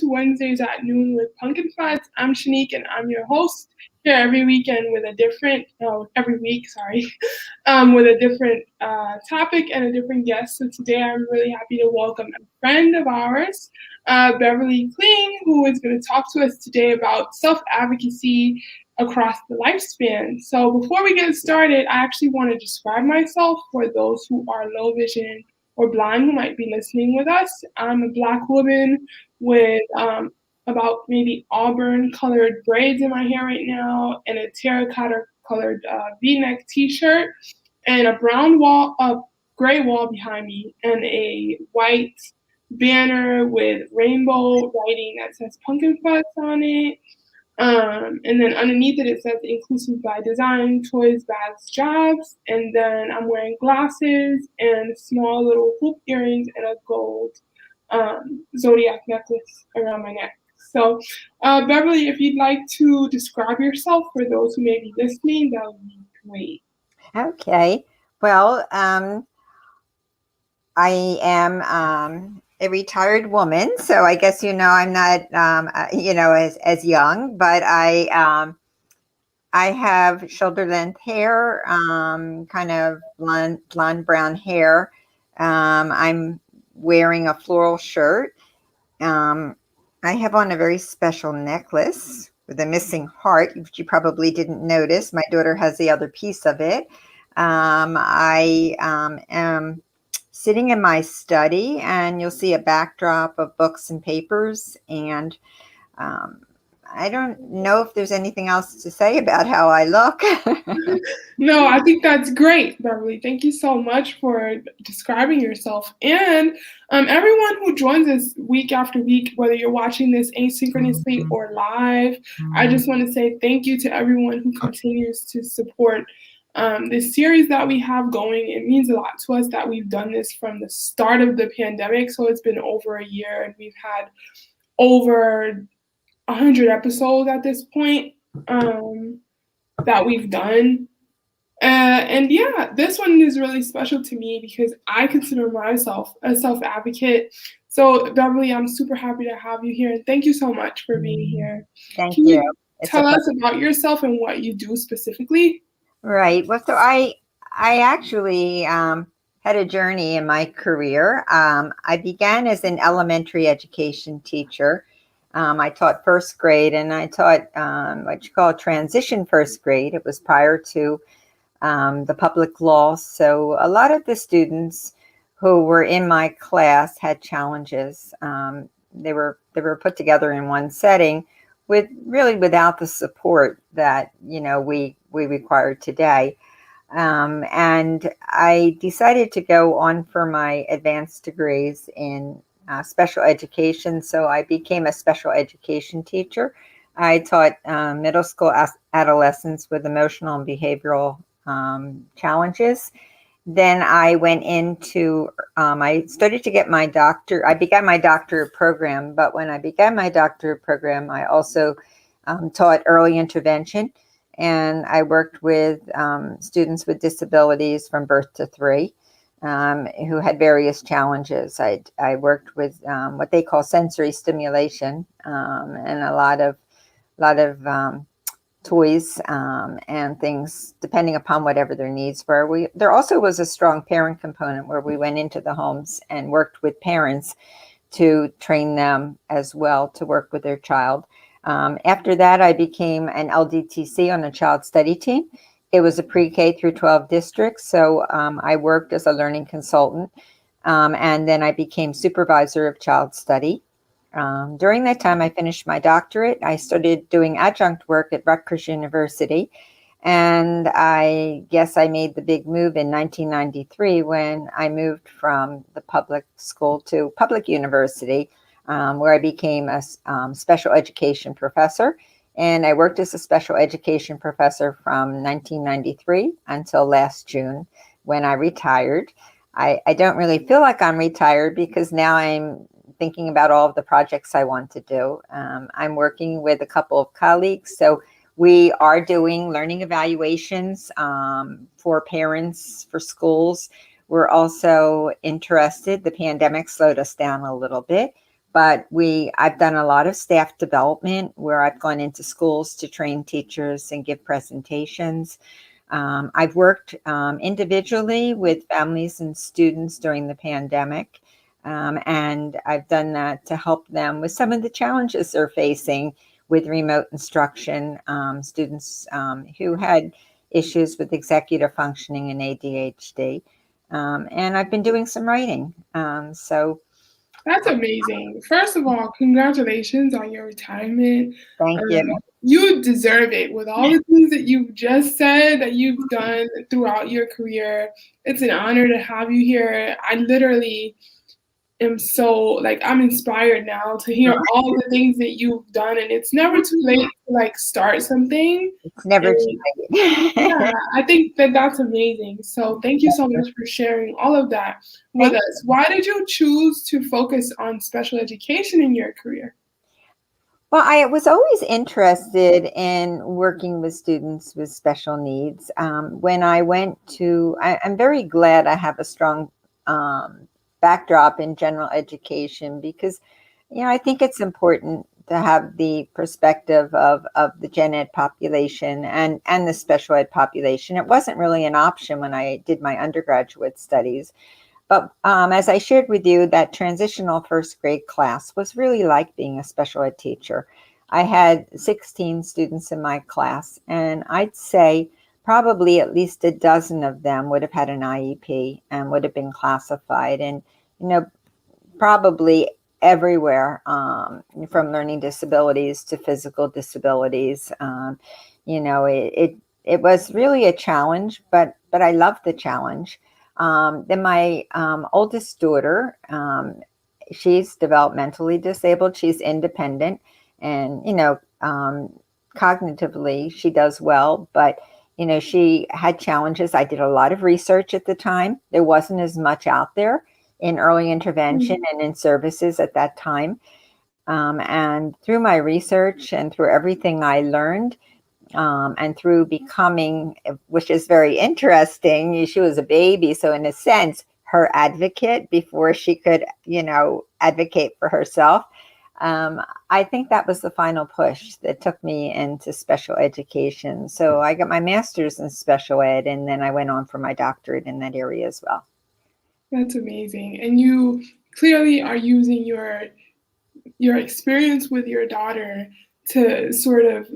to Wednesdays at noon with Pumpkin Flats. I'm Shanique and I'm your host here every weekend with a different, every week, sorry, with a different topic and a different guest. So today I'm really happy to welcome a friend of ours, Beverly Kling, who is going to talk to us today about self-advocacy across the lifespan. So before we get started, I actually want to describe myself for those who are low vision or blind who might be listening with us. I'm a Black woman with about maybe auburn colored braids in my hair right now and a terracotta colored V-neck t-shirt and a gray wall behind me and a white banner with rainbow writing that says Pumpkin Fuzz on it. And then underneath it, it says inclusive by design, toys, bags, jobs. And then I'm wearing glasses and small little hoop earrings and a gold zodiac necklace around my neck. So, Beverly, if you'd like to describe yourself for those who may be listening, that would be great. Okay. Well, I am a retired woman, so I guess I'm not as young, but I have shoulder length hair, kind of blonde brown hair. I'm wearing a floral shirt. I have on a very special necklace with a missing heart, which you probably didn't notice. My daughter has the other piece of it. I am sitting in my study, and you'll see a backdrop of books and papers. And I don't know if there's anything else to say about how I look. No, I think that's great, Beverly. Thank you so much for describing yourself. And everyone who joins us week after week, whether you're watching this asynchronously or live, I just want to say thank you to everyone who continues to support this series that we have going. It means a lot to us that we've done this from the start of the pandemic. So it's been over a year, and we've had over 100 episodes at this point that we've done. And yeah, this one is really special to me because I consider myself a self-advocate. So Beverly, I'm super happy to have you here. And thank you so much for being here. Thank Can you. Tell us about yourself and what you do specifically? Right. Well, so I actually had a journey in my career. I began as an elementary education teacher. I taught first grade, and I taught what you call transition first grade. It was prior to the public law. So a lot of the students who were in my class had challenges. They were put together in one setting without the support that we require today. And I decided to go on for my advanced degrees in special education. So I became a special education teacher. I taught middle school adolescents with emotional and behavioral challenges. Then I went into, I started to get my doctor. I began my doctorate program, but when I began my doctorate program, I also taught early intervention, and I worked with students with disabilities from birth to 3 who had various challenges. I worked with what they call sensory stimulation, and a lot of toys and things, depending upon whatever their needs were. There also was a strong parent component where we went into the homes and worked with parents to train them as well to work with their child. After that, I became an LDTC on a child study team. It was a pre-K through 12 district, so I worked as a learning consultant, and then I became supervisor of child study. During that time, I finished my doctorate. I started doing adjunct work at Rutgers University, and I guess I made the big move in 1993 when I moved from the public school to public university, where I became a special education professor. And I worked as a special education professor from 1993 until last June when I retired. I don't really feel like I'm retired because now I'm thinking about all of the projects I want to do. I'm working with a couple of colleagues. So we are doing learning evaluations for parents, for schools. We're also interested, the pandemic slowed us down a little bit, But I've done a lot of staff development where I've gone into schools to train teachers and give presentations. I've worked individually with families and students during the pandemic. And I've done that to help them with some of the challenges they're facing with remote instruction, students who had issues with executive functioning and ADHD. And I've been doing some writing. That's amazing. First of all, congratulations on your retirement. Thank you. You deserve it with all the things that you've just said that you've done throughout your career. It's an honor to have you here. I literally am so I'm inspired now to hear all the things that you've done, and it's never too late to start something. It's never too late. Yeah, I think that that's amazing. So thank you so much for sharing all of that with us. Why did you choose to focus on special education in your career? Well, I was always interested in working with students with special needs. When I went I'm very glad I have a strong backdrop in general education because, I think it's important to have the perspective of the gen ed population and the special ed population. It wasn't really an option when I did my undergraduate studies. But as I shared with you, that transitional first grade class was really like being a special ed teacher. I had 16 students in my class, and I'd say probably at least a dozen of them would have had an IEP and would have been classified. And, probably everywhere, from learning disabilities to physical disabilities. It was really a challenge, but I loved the challenge. Then my oldest daughter, she's developmentally disabled. She's independent, and cognitively she does well, but she had challenges. I did a lot of research at the time. There wasn't as much out there in early intervention and in services at that time. And through my research and through everything I learned, and through becoming, which is very interesting, she was a baby. So in a sense, her advocate before she could, advocate for herself. I think that was the final push that took me into special education. So I got my master's in special ed, and then I went on for my doctorate in that area as well. That's amazing. And you clearly are using your experience with your daughter to sort of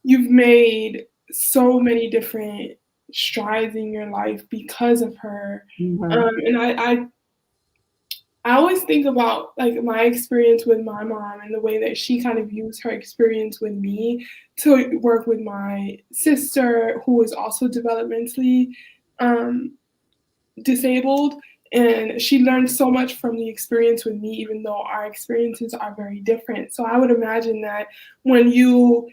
you've made so many different strides in your life because of her. And I always think about my experience with my mom and the way that she kind of used her experience with me to work with my sister, who is also developmentally disabled. And she learned so much from the experience with me, even though our experiences are very different. So I would imagine that when you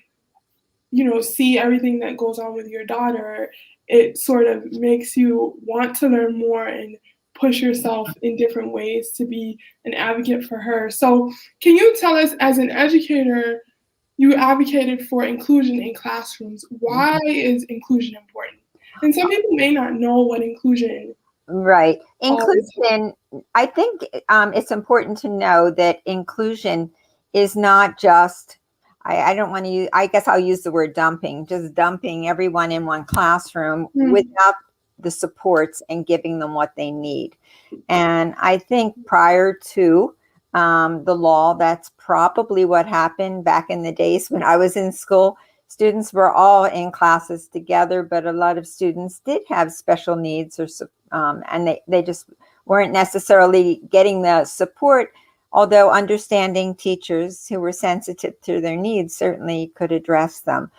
see everything that goes on with your daughter, it sort of makes you want to learn more and push yourself in different ways to be an advocate for her. So can you tell us, as an educator, you advocated for inclusion in classrooms. Why is inclusion important? And some people may not know what inclusion. Right. Inclusion, I think it's important to know that inclusion is not just, I don't want to use, I guess I'll use the word dumping, just dumping everyone in one classroom without the supports and giving them what they need. And I think prior to the law, that's probably what happened back in the days when I was in school. Students were all in classes together, but a lot of students did have special needs and they just weren't necessarily getting the support, although understanding teachers who were sensitive to their needs certainly could address them.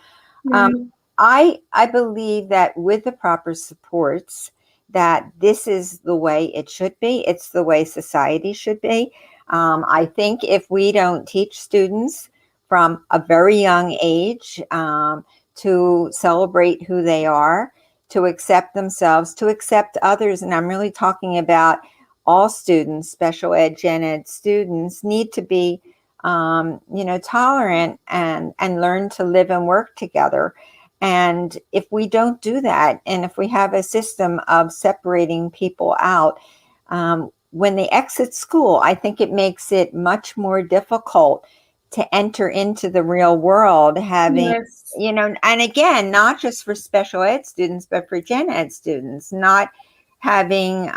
I believe that with the proper supports, that this is the way it should be. It's the way society should be. I think if we don't teach students from a very young age to celebrate who they are, to accept themselves, to accept others, and I'm really talking about all students, special ed, gen ed students need to be, tolerant and learn to live and work together. And if we don't do that, and if we have a system of separating people out, when they exit school, I think it makes it much more difficult to enter into the real world, having, Yes. and again, not just for special ed students, but for gen ed students, not having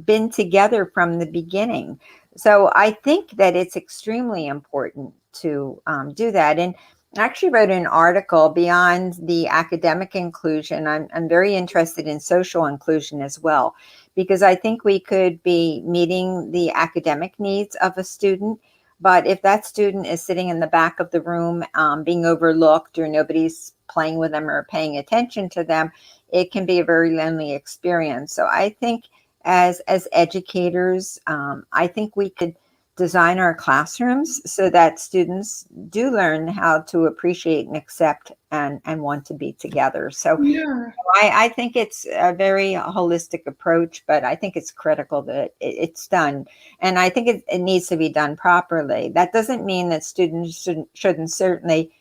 been together from the beginning. So I think that it's extremely important to do that. And I actually wrote an article beyond the academic inclusion. I'm very interested in social inclusion as well, because I think we could be meeting the academic needs of a student. But if that student is sitting in the back of the room, being overlooked, or nobody's playing with them or paying attention to them, it can be a very lonely experience. So I think as educators, I think we could design our classrooms so that students do learn how to appreciate and accept and want to be together. So Yeah. I think it's a very holistic approach, but I think it's critical that it's done. And I think it needs to be done properly. That doesn't mean that students shouldn't certainly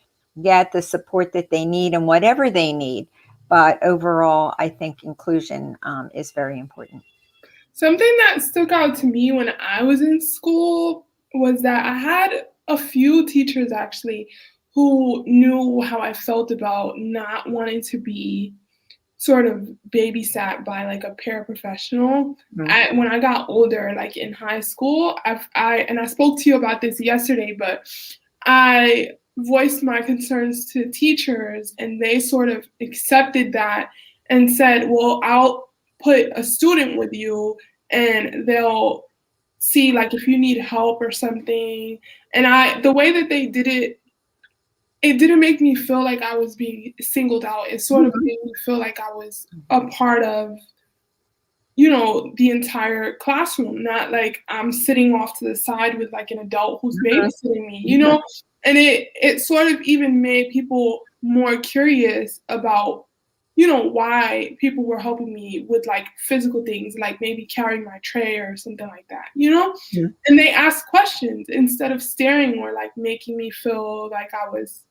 get the support that they need and whatever they need. But overall, I think inclusion is very important. Something that stuck out to me when I was in school was that I had a few teachers actually who knew how I felt about not wanting to be sort of babysat by like a paraprofessional. Mhm. When I got older, like in high school, I spoke to you about this yesterday, but I voiced my concerns to teachers and they sort of accepted that and said, well, I'll put a student with you and they'll see like if you need help or something. And the way that they did it, it didn't make me feel like I was being singled out. It sort of Mhm. made me feel like I was a part of, the entire classroom, not like I'm sitting off to the side with like an adult who's babysitting me, Mhm. And it sort of even made people more curious about, why people were helping me with like physical things, like maybe carrying my tray or something like that. Mhm. And they asked questions instead of staring or like making me feel like I was,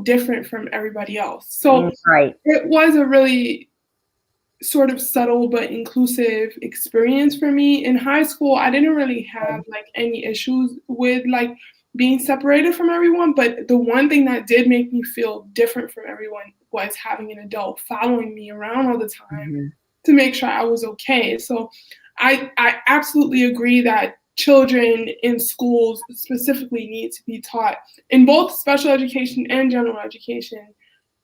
different from everybody else. So Right. it was a really sort of subtle but inclusive experience for me. In high school, I didn't really have like any issues with like being separated from everyone, but the one thing that did make me feel different from everyone was having an adult following me around all the time Mhm. to make sure I was okay. So I absolutely agree that children in schools specifically need to be taught in both special education and general education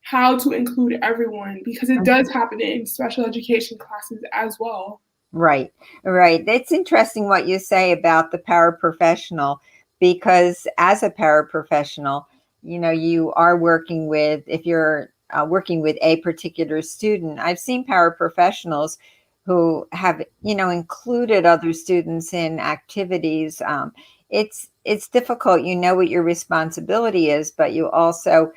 how to include everyone because it does happen in special education classes as well. Right, right. It's interesting what you say about the paraprofessional, because as a paraprofessional, you are working with, if you're working with a particular student, I've seen paraprofessionals who have, included other students in activities. It's difficult. You know what your responsibility is, but you also,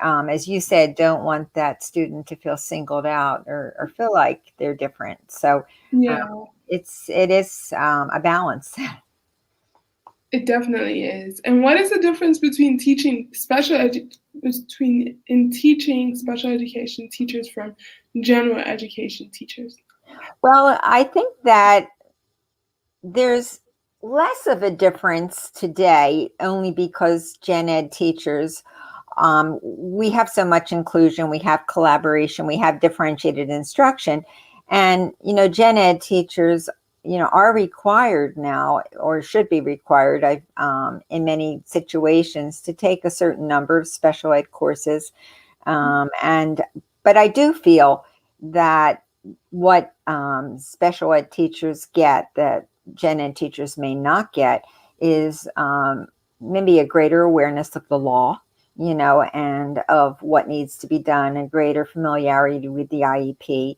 as you said, don't want that student to feel singled out or feel like they're different. So um, Yeah, it is a balance. it definitely is. And what is the difference between teaching special education teachers from general education teachers? Well, I think that there's less of a difference today, only because gen ed teachers, we have so much inclusion, we have collaboration, we have differentiated instruction. And, gen ed teachers, are required now, or should be required, in many situations, to take a certain number of special ed courses. But I do feel that what special ed teachers get that gen ed teachers may not get is maybe a greater awareness of the law, and of what needs to be done, a greater familiarity with the IEP,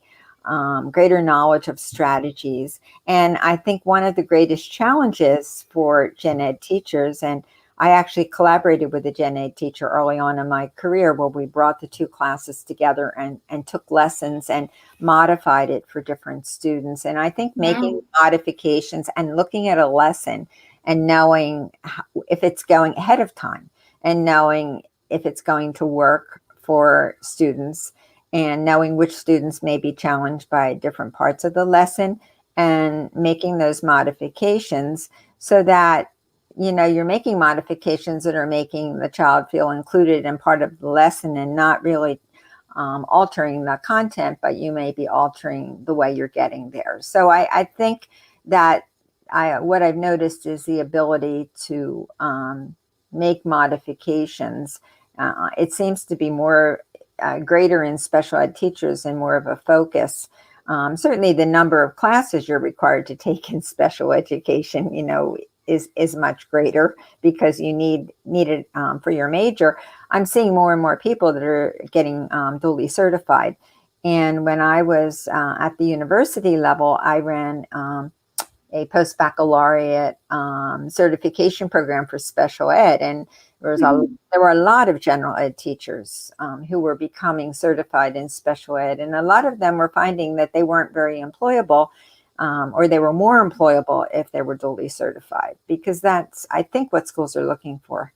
greater knowledge of strategies. And I think one of the greatest challenges for gen ed teachers, and I actually collaborated with a gen ed teacher early on in my career, where we brought the two classes together and took lessons and modified it for different students. And I think making Wow. modifications and looking at a lesson and knowing if it's going ahead of time, and knowing if it's going to work for students, and knowing which students may be challenged by different parts of the lesson, and making those modifications so that, you're making modifications that are making the child feel included and part of the lesson and not really altering the content, but you may be altering the way you're getting there. So I think that what I've noticed is the ability to make modifications. It seems to be more greater in special ed teachers and more of a focus. Certainly the number of classes you're required to take in special education, is much greater because you need it for your major. I'm seeing more and more people that are getting duly certified. And when I was at the university level, I ran a post-baccalaureate certification program for special ed. And there were a lot of general ed teachers who were becoming certified in special ed. And a lot of them were finding that they weren't very employable, or they were more employable if they were duly certified, because that's, I think, what schools are looking for.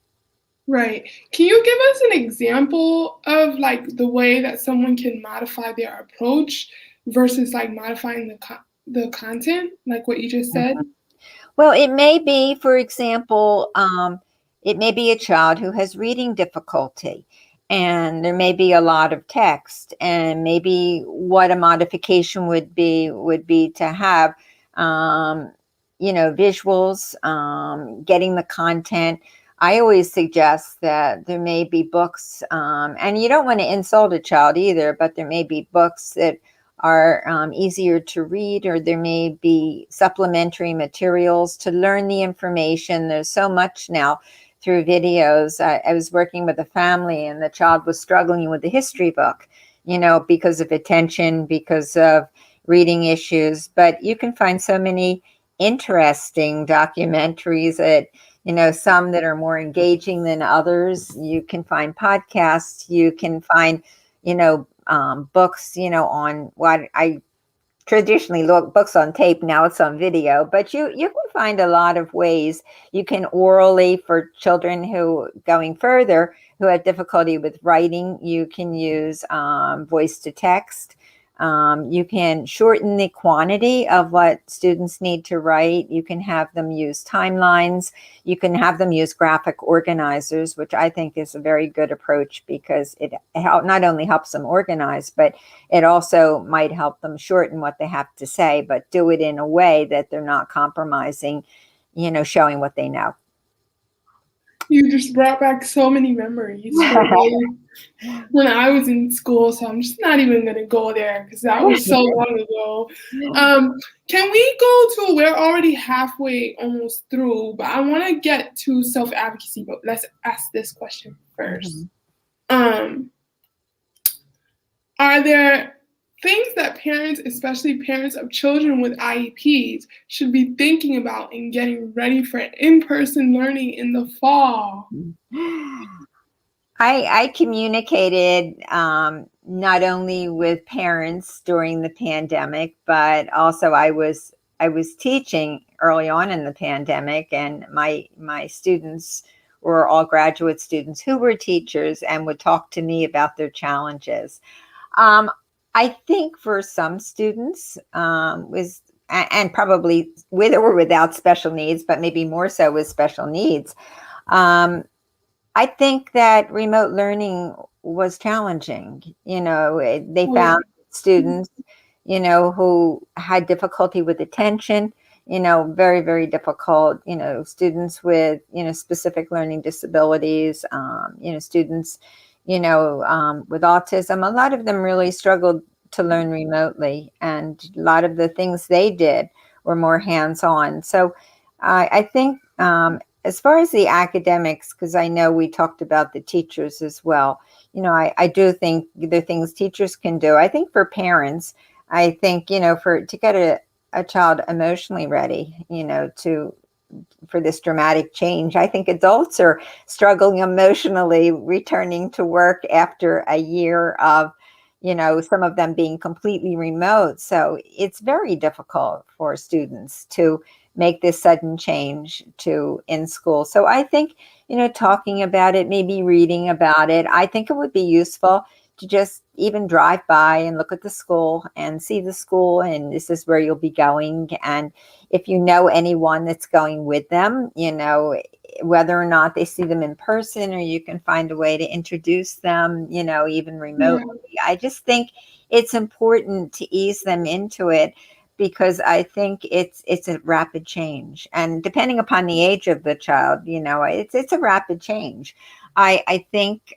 Right. Can you give us an example of like the way that someone can modify their approach versus like modifying the content, like what you just said? Well, it may be, for example, it may be a child who has reading difficulty, and there may be a lot of text, and maybe what a modification would be to have, visuals, getting the content. I always suggest that there may be books, and you don't want to insult a child either, but there may be books that are easier to read, or there may be supplementary materials to learn the information. There's so much now through videos. I was working with a family, and the child was struggling with the history book, because of attention, because of reading issues. But you can find so many interesting documentaries that, some that are more engaging than others. You can find podcasts, you can find, books, on what I traditionally look books on tape. Now it's on video, but you can find a lot of ways. You can orally, for children who going further, who have difficulty with writing, you can use voice to text. You can shorten the quantity of what students need to write. You can have them use timelines. You can have them use graphic organizers, which I think is a very good approach, because it not only helps them organize, but it also might help them shorten what they have to say, but do it in a way that they're not compromising, showing what they know. You just brought back so many memories when I was in school, so I'm just not even going to go there because that was so long ago. Can we go to, we're already halfway almost through, but I want to get to self-advocacy, but let's ask this question first. Are there things that parents, especially parents of children with IEPs, should be thinking about in getting ready for in-person learning in the fall? I communicated not only with parents during the pandemic, but also I was teaching early on in the pandemic, and my students were all graduate students who were teachers and would talk to me about their challenges. I think for some students, and probably with or without special needs, but maybe more so with special needs, I think that remote learning was challenging. They found students, who had difficulty with attention, very, very difficult, students with, specific learning disabilities, students, with autism. A lot of them really struggled to learn remotely, and a lot of the things they did were more hands-on. So I think as far as the academics, because I know we talked about the teachers as well, I do think there are things teachers can do. I think for parents, I think, to get a child emotionally ready, for this dramatic change. I think adults are struggling emotionally returning to work after a year of, some of them being completely remote. So it's very difficult for students to make this sudden change to in school. So I think, talking about it, maybe reading about it, I think it would be useful to just even drive by and look at the school and see the school, and this is where you'll be going. And if you know anyone that's going with them, whether or not they see them in person, or you can find a way to introduce them, even remotely. Yeah. I just think it's important to ease them into it, because I think it's a rapid change, and depending upon the age of the child, it's a rapid change. I think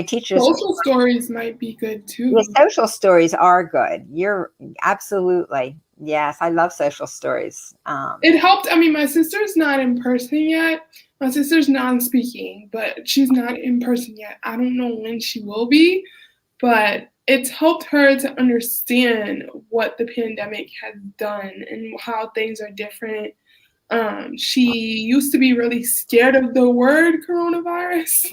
teachers. Social stories might be good Yeah, too. social stories are good. You're absolutely, yes. I love social stories. It helped. I mean, my sister's not in person yet. My sister's non-speaking, but she's not in person yet. I don't know when she will be, but it's helped her to understand what the pandemic has done and how things are different. She used to be really scared of the word coronavirus.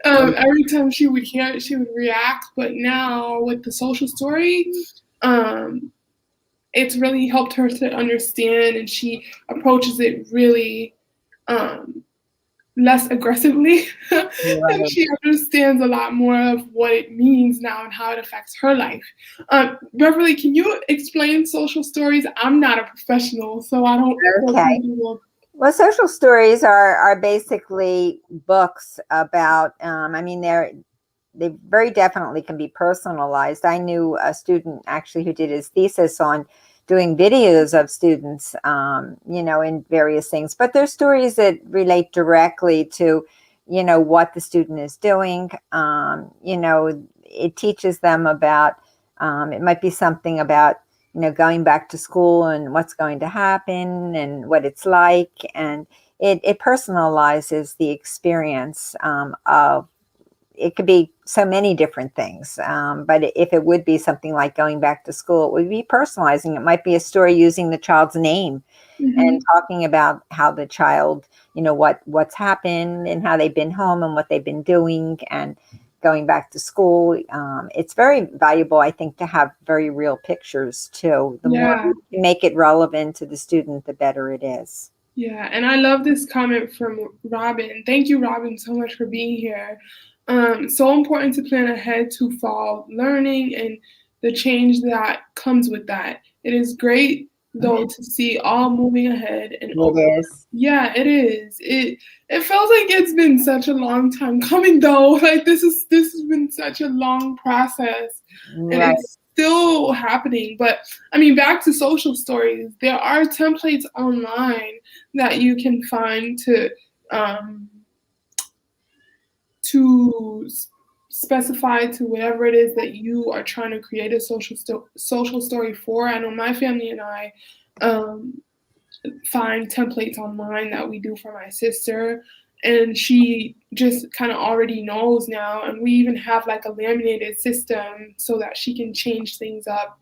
Every time she would hear it, she would react. But now with the social story, um, it's really helped her to understand, and she approaches it really um, less aggressively. And Right. she understands a lot more of what it means now and how it affects her life. Beverly, can you explain social stories? I'm not a professional, so I don't feel Okay. comfortable. Well, social stories are basically books about. I mean, they very definitely can be personalized. I knew a student actually who did his thesis on doing videos of students, in various things. But there's stories that relate directly to, what the student is doing. It teaches them about. It might be something about, going back to school and what's going to happen and what it's like, and it personalizes the experience of. It could be so many different things. But if it would be something like going back to school, it would be personalizing. It might be a story using the child's name and Hmm. talking about how the child, what's happened and how they've been home and what they've been doing and going back to school. It's very valuable, I think, to have very real pictures too. The more Yeah, you make it relevant to the student, the better it is. yeah. And I love this comment from Robin. Thank you, Robin, so much for being here. So important to plan ahead to fall learning and the change that comes with that. It is great though to see all moving ahead and It open. is. Yeah, it is. It feels like it's been such a long time coming though. Like this has been such a long process, and Right. it's still happening. But I mean, back to social stories, there are templates online that you can find um, to specify to whatever it is that you are trying to create a social story for. I know my family and I um, find templates online that we do for my sister, and she just kind of already knows now. And we even have like a laminated system so that she can change things up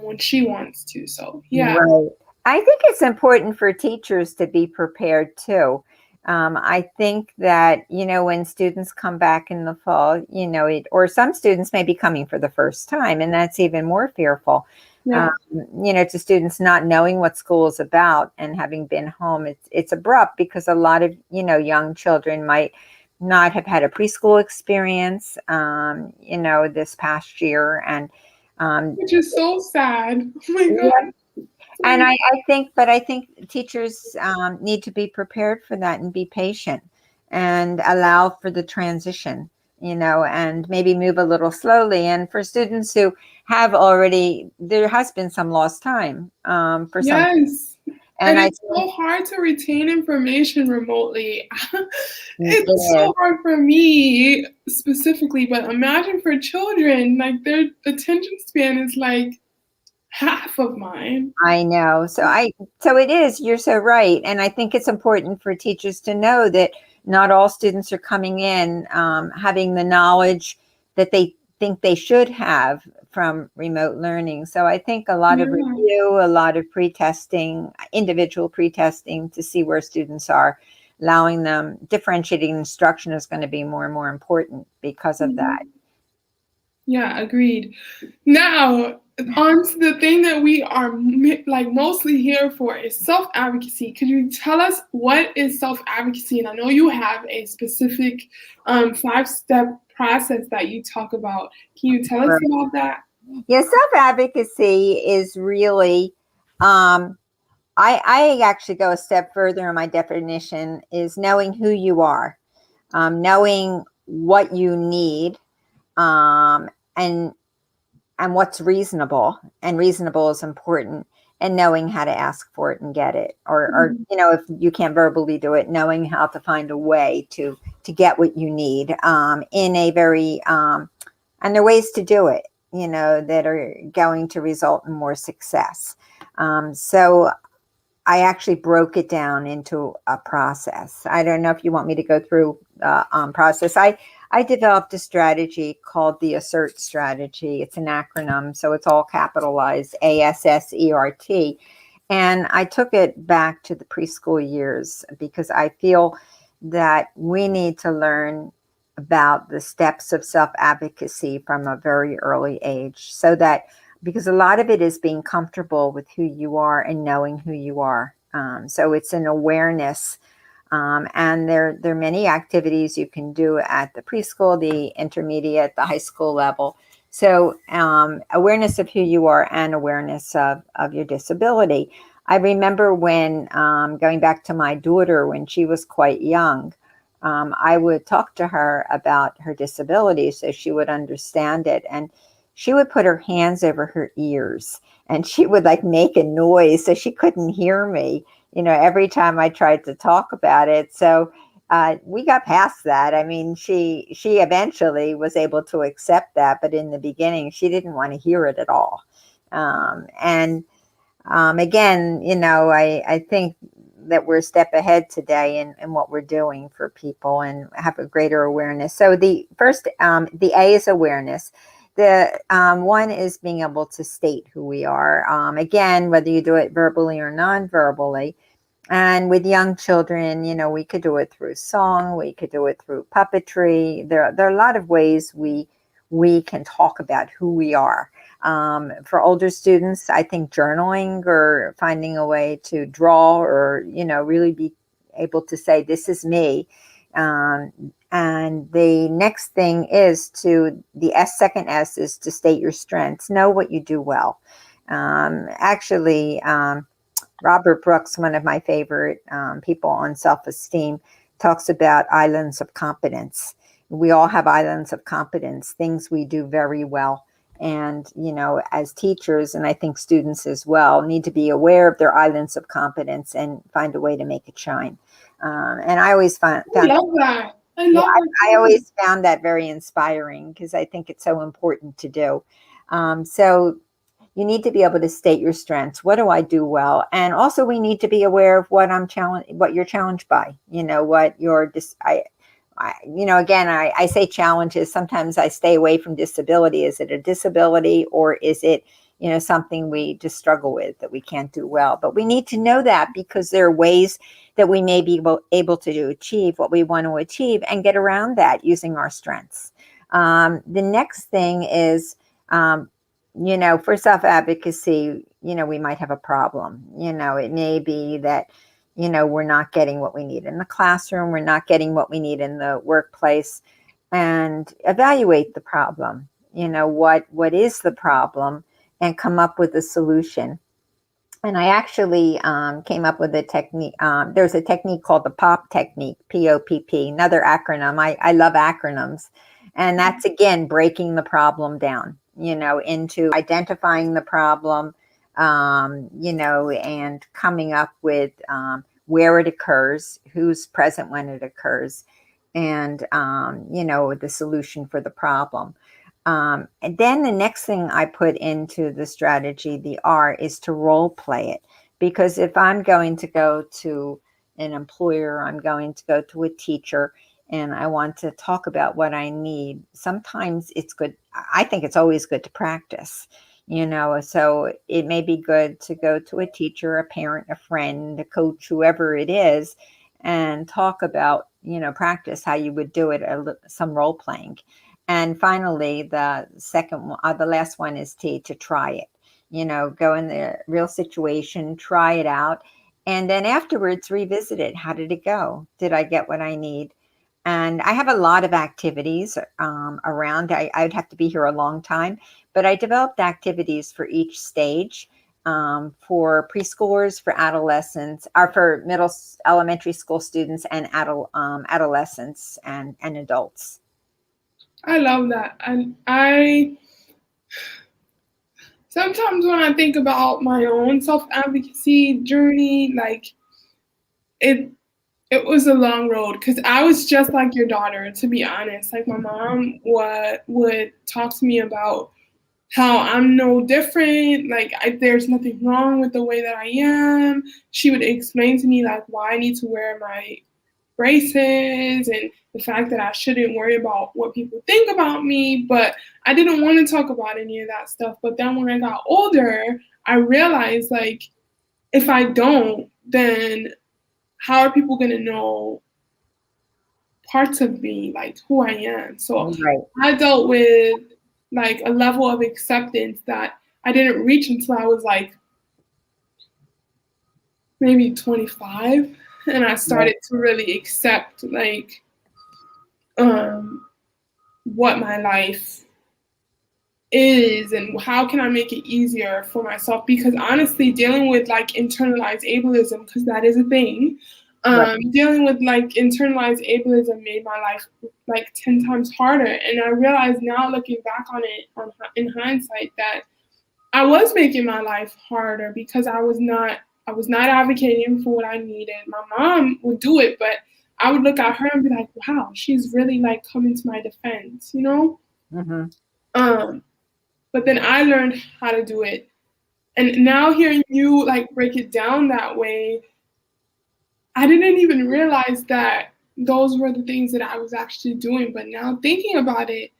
when she wants to. So yeah. Right. I think it's important for teachers to be prepared too. I think that, when students come back in the fall, or some students may be coming for the first time, and that's even more fearful. Um, Yeah. to students not knowing what school is about and having been home, it's abrupt, because a lot of, young children might not have had a preschool experience, this past year. And um, Which is so sad. Oh my yeah, god. and Like, I think teachers need to be prepared for that and be patient and allow for the transition, and maybe move a little slowly. And for students who have already, there has been some lost time for some, yes. and And I it's think so hard to retain information remotely. it It's is. so hard for me specifically, but imagine for children, like their attention span is like half of mine. I know. So it is, you're so right. And I think it's important for teachers to know that not all students are coming in having the knowledge that they think they should have from remote learning. So I think a lot of Yeah. review, a lot of pre-testing, individual pre-testing to see where students are, allowing them differentiating instruction is going to be more and more important because of that. Mhm. Yeah, agreed. Now, on to the thing that we are like mostly here for is self-advocacy. Could you tell us what is self-advocacy? And I know you have a specific 5-step process that you talk about. Can you tell us Right. about that? Yeah, self-advocacy is really, I actually go a step further in my definition is knowing who you are, knowing what you need, um, and what's reasonable, and reasonable is important, and knowing how to ask for it and get it, or Mhm. if you can't verbally do it, knowing how to find a way to get what you need, in a very, and there are ways to do it, that are going to result in more success. So I actually broke it down into a process. I don't know if you want me to go through process. I developed a strategy called the ASSERT strategy. It's an acronym, so it's all capitalized, ASSERT. And I took it back to the preschool years because I feel that we need to learn about the steps of self-advocacy from a very early age, so that because a lot of it is being comfortable with who you are and knowing who you are. So it's an awareness, and there are many activities you can do at the preschool, the intermediate, the high school level. So awareness of who you are and awareness of your disability. I remember when, going back to my daughter, when she was quite young, I would talk to her about her disability so she would understand it. And she would put her hands over her ears, and she would like make a noise so she couldn't hear me, every time I tried to talk about it. So we got past that. I mean, she eventually was able to accept that, but in the beginning, she didn't want to hear it at all. And again, I think that we're a step ahead today in what we're doing for people and have a greater awareness. So the first, the A is awareness. The one is being able to state who we are. Again, whether you do it verbally or non-verbally. And with young children, we could do it through song, we could do it through puppetry. There are a lot of ways we can talk about who we are. For older students, I think journaling or finding a way to draw, or really be able to say, this is me. And the next thing is second S is to state your strengths. Know what you do well. Actually, Robert Brooks, one of my favorite people on self-esteem, talks about islands of competence. We all have islands of competence, things we do very well. And, as teachers, and I think students as well, need to be aware of their islands of competence and find a way to make it shine. And I always I love that. I yeah, love that I too. always found that very inspiring because I think it's so important to do. So you need to be able to state your strengths. What do I do well? And also we need to be aware of what you're challenged by, what you're, again, I say challenges. Sometimes I stay away from disability. Is it a disability, or is it, something we just struggle with that we can't do well? But we need to know that, because there are ways that we may be able to achieve what we want to achieve and get around that using our strengths. The next thing is, for self-advocacy, we might have a problem. It may be that, we're not getting what we need in the classroom, we're not getting what we need in the workplace, and evaluate the problem. What is the problem, and come up with a solution. And I actually came up with a technique. There's a technique called the POP technique, POPP, another acronym. I love acronyms. And that's, again, breaking the problem down, into identifying the problem, and coming up with where it occurs, who's present when it occurs, and, the solution for the problem. And then the next thing I put into the strategy, the R, is to role play it. Because if I'm going to go to an employer, I'm going to go to a teacher, and I want to talk about what I need, sometimes it's good. I think it's always good to practice, so it may be good to go to a teacher, a parent, a friend, a coach, whoever it is, and talk about, practice how you would do it, some role playing. And finally, the last one is to try it. Go in the real situation, try it out, and then afterwards revisit it. How did it go? Did I get what I need? And I have a lot of activities around. I'd have to be here a long time, but I developed activities for each stage, for preschoolers, for adolescents, or for elementary school students, and adolescents and adults. I love that. And I sometimes when I think about my own self advocacy journey, like it it was a long road because I was just like your daughter, to be honest. Like my mom would talk to me about how I'm no different. Like there's nothing wrong with the way that I am. She would explain to me like why I need to wear my braces and the fact that I shouldn't worry about what people think about me. But I didn't want to talk about any of that stuff. But then when I got older, I realized like if I don't, then how are people going to know parts of me, like who I am? So Right. I dealt with like a level of acceptance that I didn't reach until I was like maybe 25. And I Right. started to really accept like um, what my life is and how can I make it easier for myself, because honestly dealing with like internalized ableism, because that is a thing, Right. dealing with like internalized ableism made my life like 10 times harder. And I realize now looking back on it in hindsight that I was making my life harder because I was not advocating for what I needed. My mom would do it, but I would look at her and be like, wow, she's really like coming to my defense, you know? Hmm. Um, but then I learned how to do it. And now hearing you like break it down that way, I didn't even realize that those were the things that I was actually doing. But now thinking about it,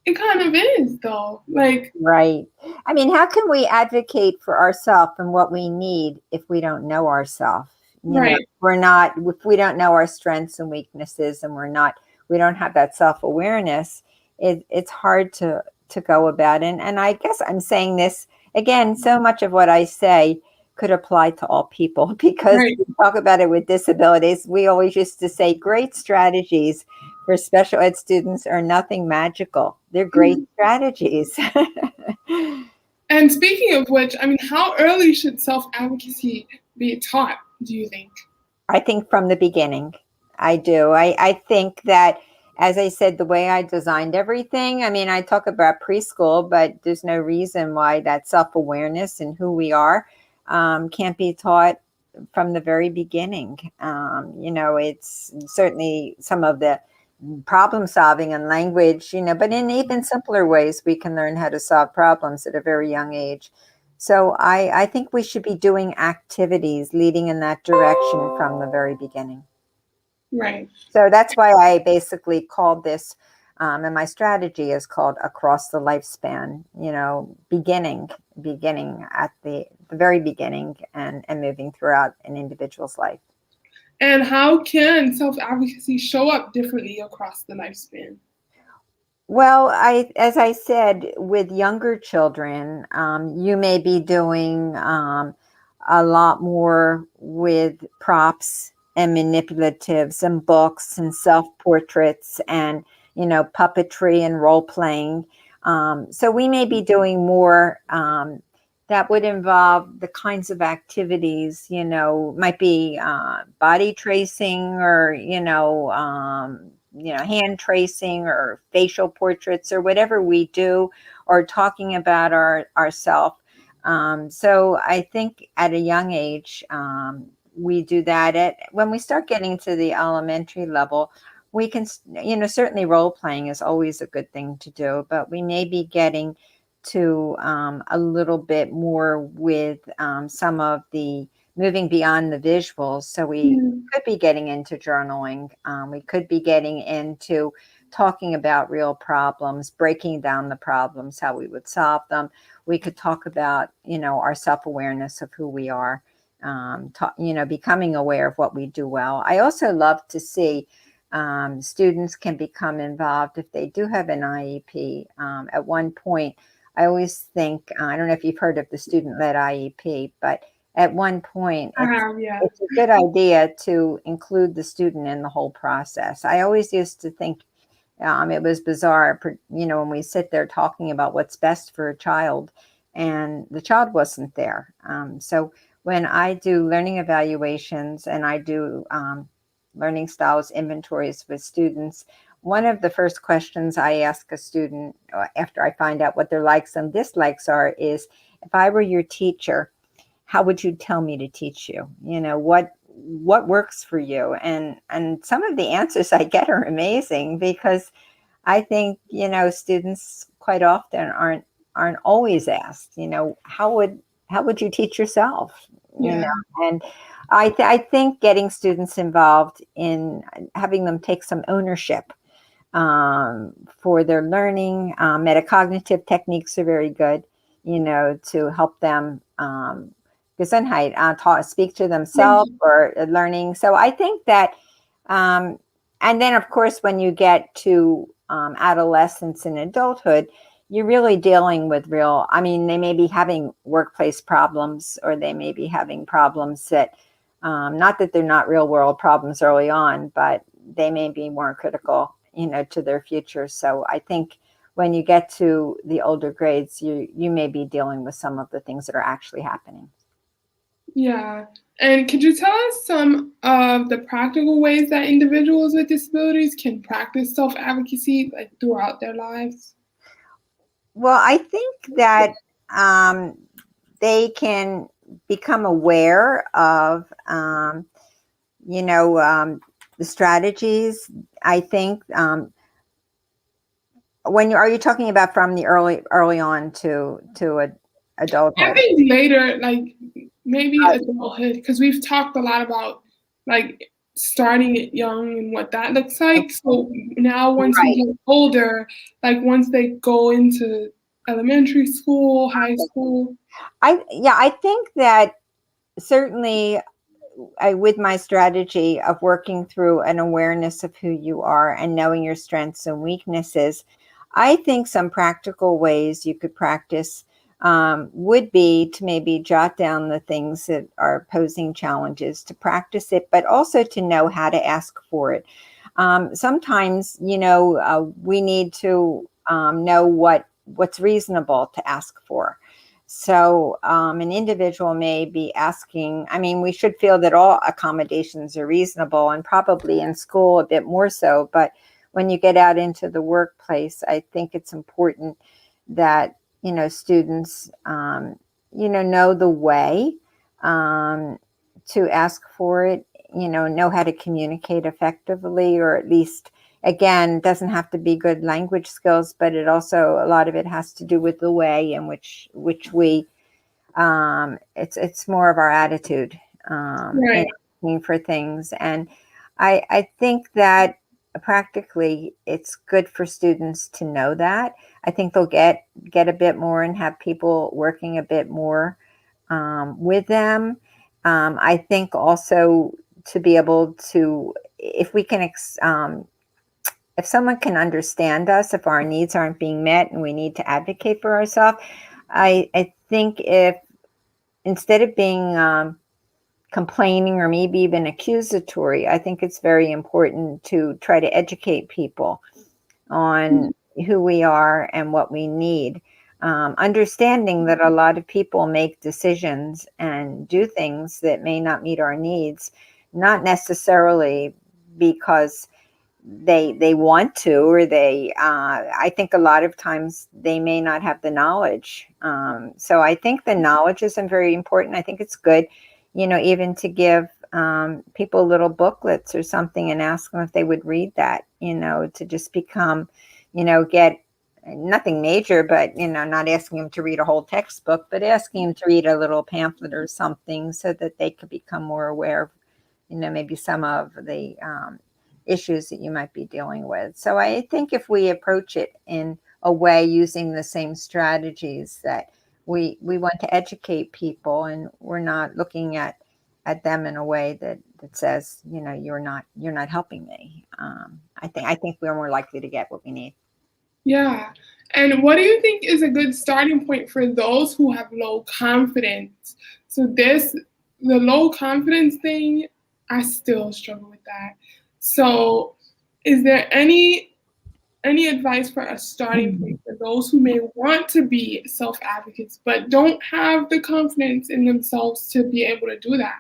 it kind of is though. Like, Right. I mean, how can we advocate for ourselves and what we need if we don't know ourselves? right, If we don't know our strengths and weaknesses, and we don't have that self-awareness, it's hard to go about it. And I guess I'm saying this again, so much of what I say could apply to all people because right. we talk about it with disabilities. We always used to say great strategies for special ed students are nothing magical. They're great Mhm. strategies. And speaking of which, I mean, how early should self advocacy be taught, do you think? I think from the beginning, I do. I think that, as I said, the way I designed everything, I mean, I talk about preschool, but there's no reason why that self awareness and who we are can't be taught from the very beginning. It's certainly some of the problem solving and language, but in even simpler ways, we can learn how to solve problems at a very young age. So I think we should be doing activities leading in that direction from the very beginning. Right. So that's why I basically called this, and my strategy is called Across the Lifespan, beginning at the very beginning and moving throughout an individual's life. And how can self advocacy show up differently across the lifespan? Well, as I said, with younger children, you may be doing a lot more with props and manipulatives and books and self-portraits and, puppetry and role playing. So we may be doing more that would involve the kinds of activities, might be body tracing or, hand tracing or facial portraits or whatever we do, or talking about ourself. So I think at a young age, we do that. When we start getting to the elementary level, we can, certainly role playing is always a good thing to do, but we may be getting to a little bit more with some of the moving beyond the visuals. So we Mm, could be getting into journaling. We could be getting into talking about real problems, breaking down the problems, how we would solve them. We could talk about, our self-awareness of who we are, becoming aware of what we do well. I also love to see students can become involved if they do have an IEP. At one point, I always think, I don't know if you've heard of the student-led IEP, but at one point, I have, yeah. it's a good idea to include the student in the whole process. I always used to think it was bizarre, when we sit there talking about what's best for a child, and the child wasn't there. So when I do learning evaluations and I do learning styles inventories with students, one of the first questions I ask a student after I find out what their likes and dislikes are is, if I were your teacher, how would you tell me to teach you? What works for you? And some of the answers I get are amazing, because I think, students quite often aren't always asked, how would you teach yourself? Yeah. And I think getting students involved in having them take some ownership for their learning. Metacognitive techniques are very good, to help them Gesundheit, speak to Yeah. themselves or learning. So I think that, and then of course, when you get to adolescence and adulthood, you're really dealing with they may be having workplace problems, or they may be having problems that, not that they're not real world problems early on, but they may be more critical, to their future. So I think when you get to the older grades, you may be dealing with some of the things that are actually happening. Yeah. And could you tell us some of the practical ways that individuals with disabilities can practice self-advocacy like throughout their lives? Well, I think that um, they can become aware of, the strategies. I think, are you talking about from the early on to I adulthood? think later, like maybe adulthood, because we've talked a lot about like starting it young and what that looks like. So now, once we Right. get older, like once they go into elementary school, high school. I think that certainly, with my strategy of working through an awareness of who you are and knowing your strengths and weaknesses, I think some practical ways you could practice would be to maybe jot down the things that are posing challenges, to practice it, but also to know how to ask for it. Sometimes, we need to know what's reasonable to ask for. So an individual may be asking, we should feel that all accommodations are reasonable, and probably in school a bit more so. But when you get out into the workplace, I think it's important that, students, know the way to ask for it, know how to communicate effectively, or at least, again, doesn't have to be good language skills, but a lot of it has to do with the way in which we, it's more of our attitude, in Right. asking for things. And I think that practically it's good for students to know that. I think they'll get a bit more and have people working a bit more with them. I think also to be able to, if we can if someone can understand us, if our needs aren't being met and we need to advocate for ourselves, I think, if instead of being complaining or maybe even accusatory, I think it's very important to try to educate people on who we are and what we need. Understanding that a lot of people make decisions and do things that may not meet our needs, not necessarily because they want to, or I think a lot of times they may not have the knowledge. So I think the knowledge is very important. I think it's good, even to give people little booklets or something and ask them if they would read that, to just become, get nothing major, but, not asking them to read a whole textbook, but asking them to read a little pamphlet or something, so that they could become more aware of, maybe some of the issues that you might be dealing with. So I think if we approach it in a way using the same strategies, that we want to educate people, and we're not looking at them in a way that says, you're not helping me. I think we're more likely to get what we need. Yeah. And what do you think is a good starting point for those who have low confidence So the low confidence thing, I still struggle with that. So is there any advice for a starting point for those who may want to be self-advocates but don't have the confidence in themselves to be able to do that?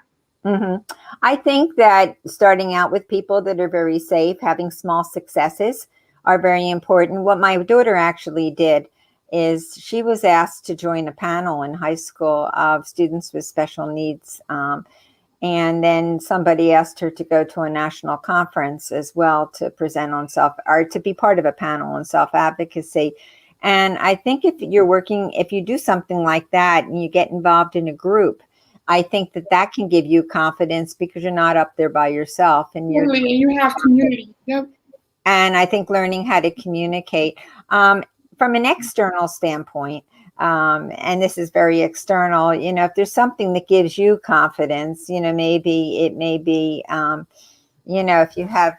I think that starting out with people that are very safe, having small successes are very important. What my daughter actually did is she was asked to join a panel in high school of students with special needs. And then somebody asked her to go to a national conference as well to present on or to be part of a panel on self-advocacy. And I think if you do something like that and you get involved in a group, I think that can give you confidence because you're not up there by yourself and Totally, and you have community. Yep. and I think learning how to communicate from an external standpoint, and this is very external, if there's something that gives you confidence, maybe it may be, if you have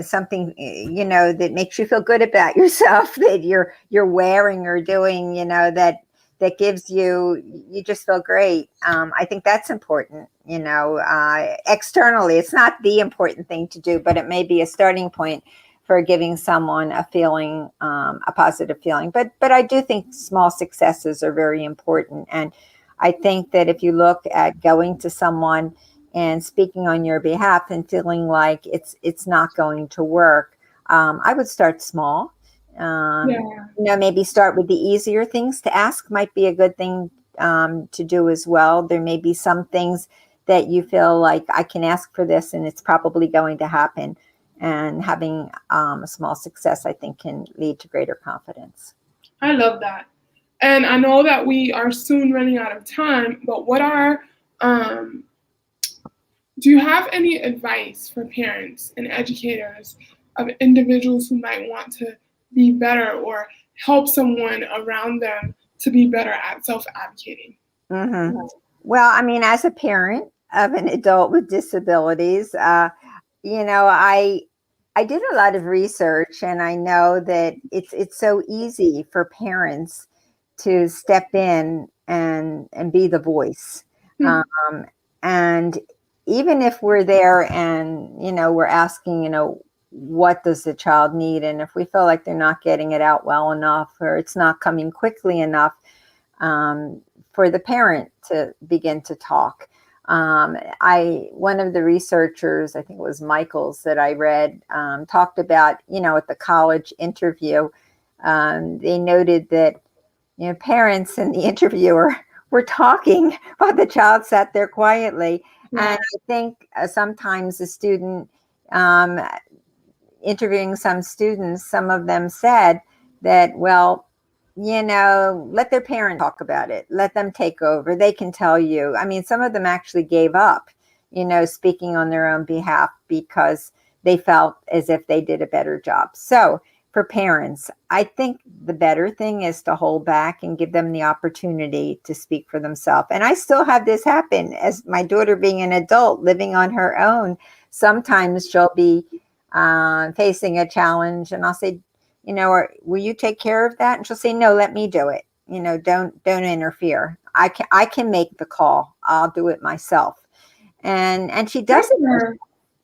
something, that makes you feel good about yourself that you're wearing or doing, that gives you just feel great. I think that's important, externally. It's not the important thing to do, but it may be a starting point for giving someone a feeling, a positive feeling. But I do think small successes are very important. And I think that if you look at going to someone and speaking on your behalf and feeling like it's not going to work, I would start small. Maybe start with the easier things to ask might be a good thing to do as well. There may be some things that you feel like I can ask for this and it's probably going to happen. And having a small success, I think, can lead to greater confidence. I love that. And I know that we are soon running out of time, but do you have any advice for parents and educators of individuals who might want to be better or help someone around them to be better at self-advocating? Mm-hmm. Well, I mean, as a parent of an adult with disabilities, I did a lot of research, and I know that it's so easy for parents to step in and be the voice. And even if we're there and, we're asking, what does the child need? And if we feel like they're not getting it out well enough or it's not coming quickly enough, for the parent to begin to talk. One of the researchers, I think it was Michael's that I read, talked about, at the college interview, they noted that, parents and the interviewer were talking while the child sat there quietly. And I think sometimes the student, interviewing some students, some of them said that, well, let their parent talk about it. Let them take over. They can tell you. I mean, some of them actually gave up, speaking on their own behalf because they felt as if they did a better job. So for parents, I think the better thing is to hold back and give them the opportunity to speak for themselves. And I still have this happen as my daughter being an adult living on her own. Sometimes she'll be facing a challenge and I'll say, or will you take care of that? And she'll say, no, let me do it. Don't interfere. I can make the call. I'll do it myself. And she does.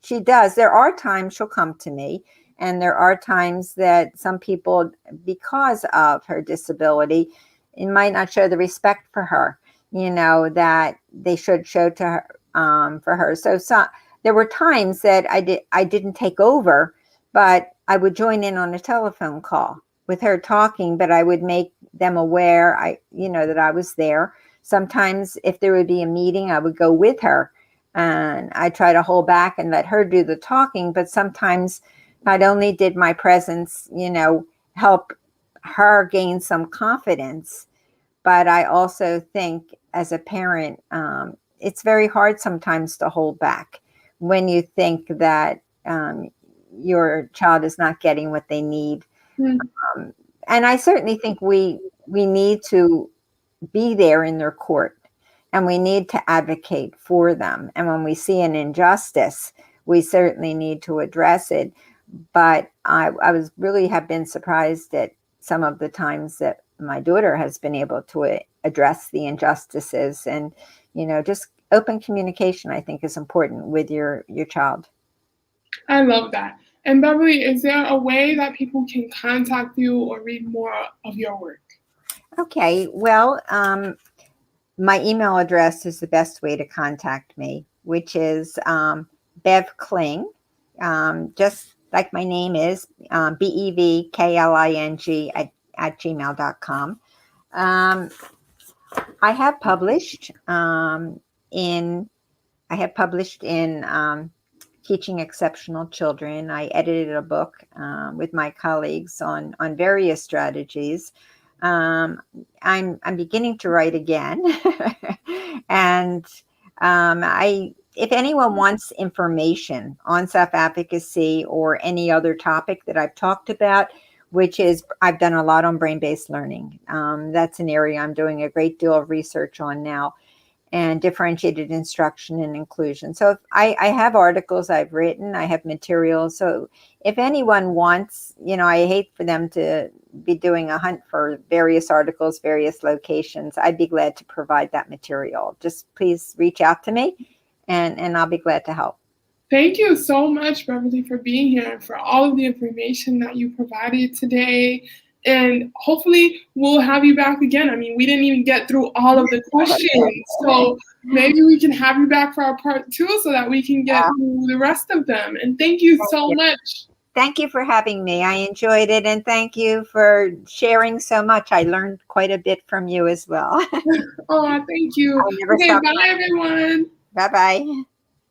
She does. There are times she'll come to me, and there are times that some people, because of her disability, it might not show the respect for her, that they should show to her, for her. So there were times that I didn't take over, but I would join in on a telephone call with her talking, but I would make them aware, that I was there. Sometimes if there would be a meeting, I would go with her and I try to hold back and let her do the talking. But sometimes not only did my presence, help her gain some confidence, but I also think as a parent, it's very hard sometimes to hold back when you think that your child is not getting what they need. And I certainly think we need to be there in their court and we need to advocate for them. And when we see an injustice, we certainly need to address it. But I have been surprised at some of the times that my daughter has been able to address the injustices and, just open communication, I think, is important with your child. I love that. And Beverly, is there a way that people can contact you or read more of your work? Okay, well, my email address is the best way to contact me, which is Bev Kling, just like my name is, BEVKLING at gmail.com. I have published in Teaching Exceptional Children. I edited a book with my colleagues on various strategies. I'm beginning to write again, and if anyone wants information on self-advocacy or any other topic that I've talked about, which is I've done a lot on brain-based learning. That's an area I'm doing a great deal of research on now, and differentiated instruction and inclusion. So if I have articles I've written, I have materials. So if anyone wants, I hate for them to be doing a hunt for various articles, various locations. I'd be glad to provide that material. Just please reach out to me and I'll be glad to help. Thank you so much, Beverly, for being here and for all of the information that you provided today. And hopefully we'll have you back again. I mean, we didn't even get through all of the questions. So maybe we can have you back for our part 2 so that we can get through the rest of them. And thank you so much. Thank you for having me. I enjoyed it. And thank you for sharing so much. I learned quite a bit from you as well. Oh, thank you. I'll never Okay, stop. bye, everyone. Bye-bye.